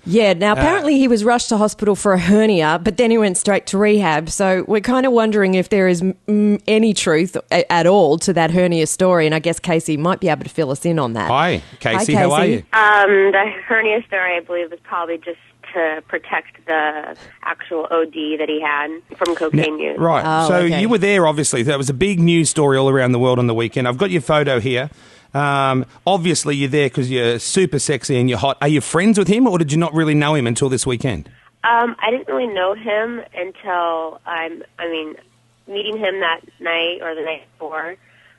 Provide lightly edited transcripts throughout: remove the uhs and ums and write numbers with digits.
Yeah, now apparently he was rushed to hospital for a hernia, but then he went straight to rehab. So we're kind of wondering if there is any truth at all to that hernia story, and I guess Kacey might be able to fill us in on that. Hi, Kacey. How are you? The hernia story, I believe, was probably just to protect the actual OD that he had from cocaine use. Right. You were there, obviously. That was a big news story all around the world on the weekend. I've got your photo here. Obviously, you're there because you're super sexy and you're hot. Are you friends with him, or did you not really know him until this weekend? I didn't really know him until, meeting him that night or the night before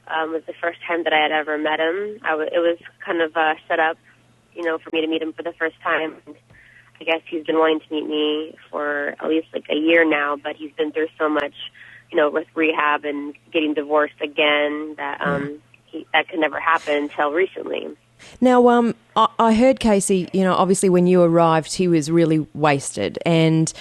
was the first time that I had ever met him. It was kind of set up, for me to meet him for the first time. I guess he's been wanting to meet me for at least like a year now, but he's been through so much, with rehab and getting divorced again that that could never happen until recently. Now, I heard Kacey, obviously when you arrived, he was really wasted. And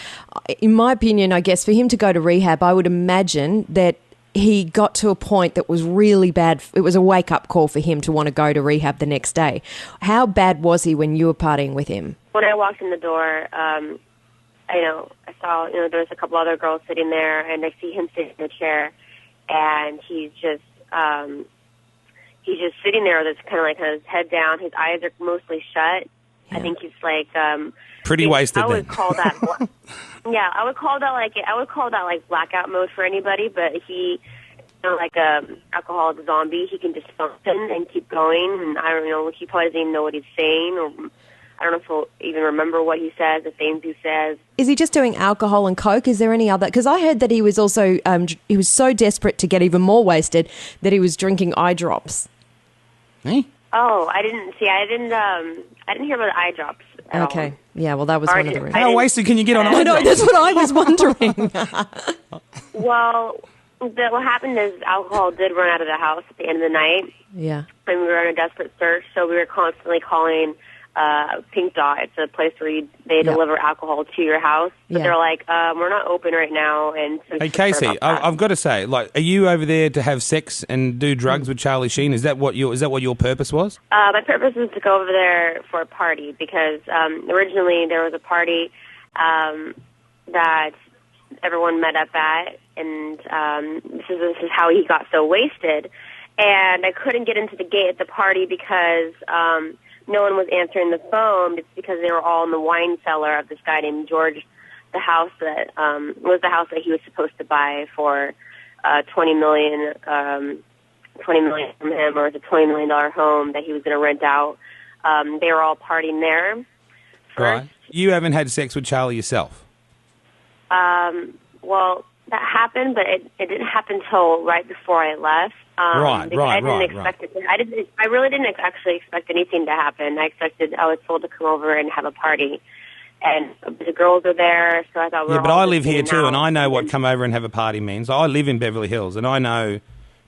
in my opinion, I guess for him to go to rehab, I would imagine that he got to a point that was really bad. It was a wake-up call for him to want to go to rehab the next day. How bad was he when you were partying with him? When I walked in the door, I saw, there was a couple other girls sitting there, and I see him sitting in a chair, and he's just sitting there with his kind of his head down. His eyes are mostly shut. Yeah. I think he's like pretty wasted. I would call that. I would call that like blackout mode for anybody. But he, like a alcoholic zombie, he can just function and keep going. And I don't know. He probably doesn't even know what he's saying, or I don't know if he'll even remember what he says, the things he says. Is he just doing alcohol and coke? Is there any other? Because I heard that he was also he was so desperate to get even more wasted that he was drinking eye drops. Hey? Oh, I didn't hear about the eye drops at all. Yeah, well, that was one of the reasons. How wasted can you get on eye drops? No, that's what I was wondering. Well, what happened is alcohol did run out of the house at the end of the night. Yeah. And we were on a desperate search, so we were constantly calling Pink Dot. It's a place where they deliver alcohol to your house. But they're like, we're not open right now. And so hey, Kacey, I've got to say, are you over there to have sex and do drugs with Charlie Sheen? Is that what your purpose was? My purpose was to go over there for a party because originally there was a party that everyone met up at, and this is how he got so wasted. And I couldn't get into the gate at the party because no one was answering the phone. It's because they were all in the wine cellar of this guy named George. The house that was the house that he was supposed to buy for $20 million from him, or it's a $20 million home that he was going to rent out. They were all partying there. Right. You haven't had sex with Charlie yourself? Well, that happened, but it didn't happen till right before I left. I really didn't actually expect anything to happen. I was told to come over and have a party, and the girls are there, so I thought we were. Yeah, but I live here too, and I know what come over and have a party means. I live in Beverly Hills, and I know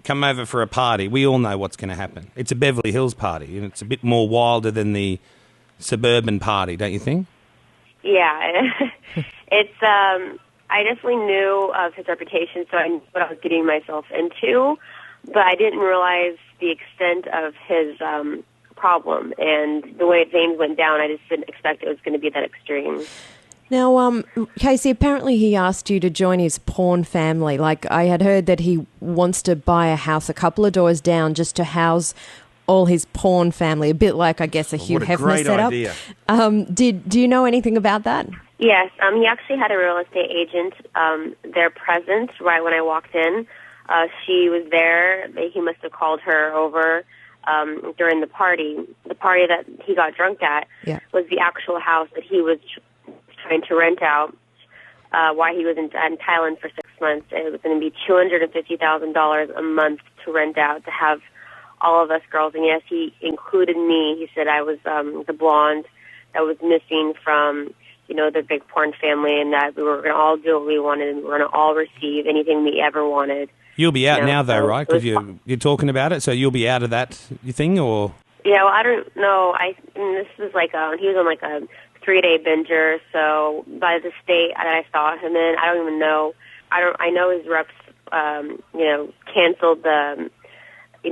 come over for a party. We all know what's going to happen. It's a Beverly Hills party, and it's a bit more wilder than the suburban party, don't you think? Yeah, it's. I definitely knew of his reputation, so I knew what I was getting myself into, but I didn't realize the extent of his problem, and the way things went down, I just didn't expect it was going to be that extreme. Now, Kacey, apparently he asked you to join his porn family. Like, I had heard that he wants to buy a house a couple of doors down just to house all his porn family, a bit like, I guess, a Hugh Hefner setup. What a great idea. Do you know anything about that? Yes, he actually had a real estate agent there present right when I walked in. She was there. He must have called her over during the party. The party that he got drunk at was the actual house that he was trying to rent out while he was in Thailand for 6 months. It was going to be $250,000 a month to rent out, to have all of us girls. And yes, he included me. He said I was the blonde that was missing from the big porn family, and that we were going to all do what we wanted, and we were going to all receive anything we ever wanted. You'll be out now, though, right? Because you're talking about it, so you'll be out of that thing, or? Yeah, well, I don't know. This was like he was on like a 3-day binger, so by the state that I saw him in, I don't even know. I know his reps, canceled the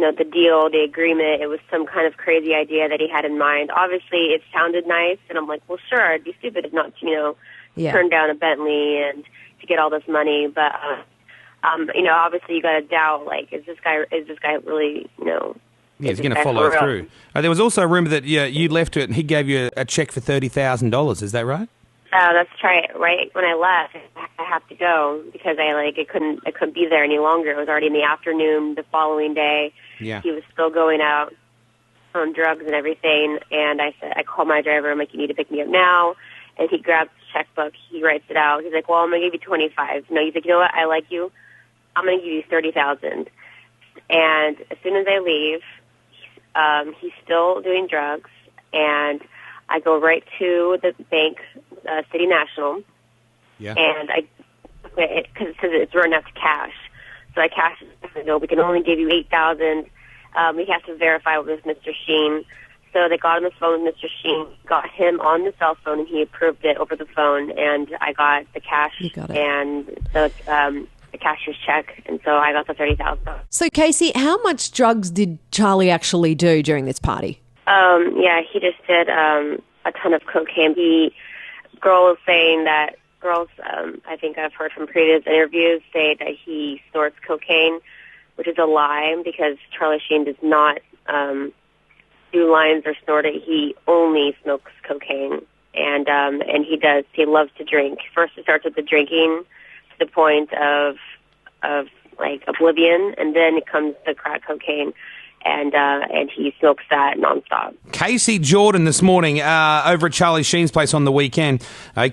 the deal, the agreement, it was some kind of crazy idea that he had in mind. Obviously, it sounded nice, and I'm like, well, sure, I'd be stupid if not to, turn down a Bentley and to get all this money. But, obviously you got to doubt, like, is this guy really, Yeah, he's going to follow through. There was also a rumor that you left it and he gave you a check for $30,000. Is that right? That's right when I left, I have to go because I couldn't be there any longer. It was already in the afternoon the following day. Yeah. He was still going out on drugs and everything, and I called my driver. I'm like, you need to pick me up now. And he grabs the checkbook. He writes it out. He's like, well, I'm going to give you 25. No, he's like, you know what? I like you. I'm going to give you 30,000. And as soon as I leave, he's still doing drugs, and I go right to the bank, City National, and because it says it's running out to cash. So I cash it. I said, no, we can only give you 8,000. We have to verify with Mr. Sheen. So they got on the phone with Mr. Sheen, got him on the cell phone, and he approved it over the phone, and I got the cash. You got it. And so the cashier's check, and so I got the $30,000. So, Kacey, how much drugs did Charlie actually do during this party? He just did a ton of cocaine. Girls, I think I've heard from previous interviews, say that he snorts cocaine, which is a lie because Charlie Sheen does not do lines or snort it. He only smokes cocaine, and he loves to drink. First, it starts with the drinking to the point of like oblivion, and then it comes the crack cocaine. And he smokes that nonstop. Kacey Jordan this morning over at Charlie Sheen's place on the weekend.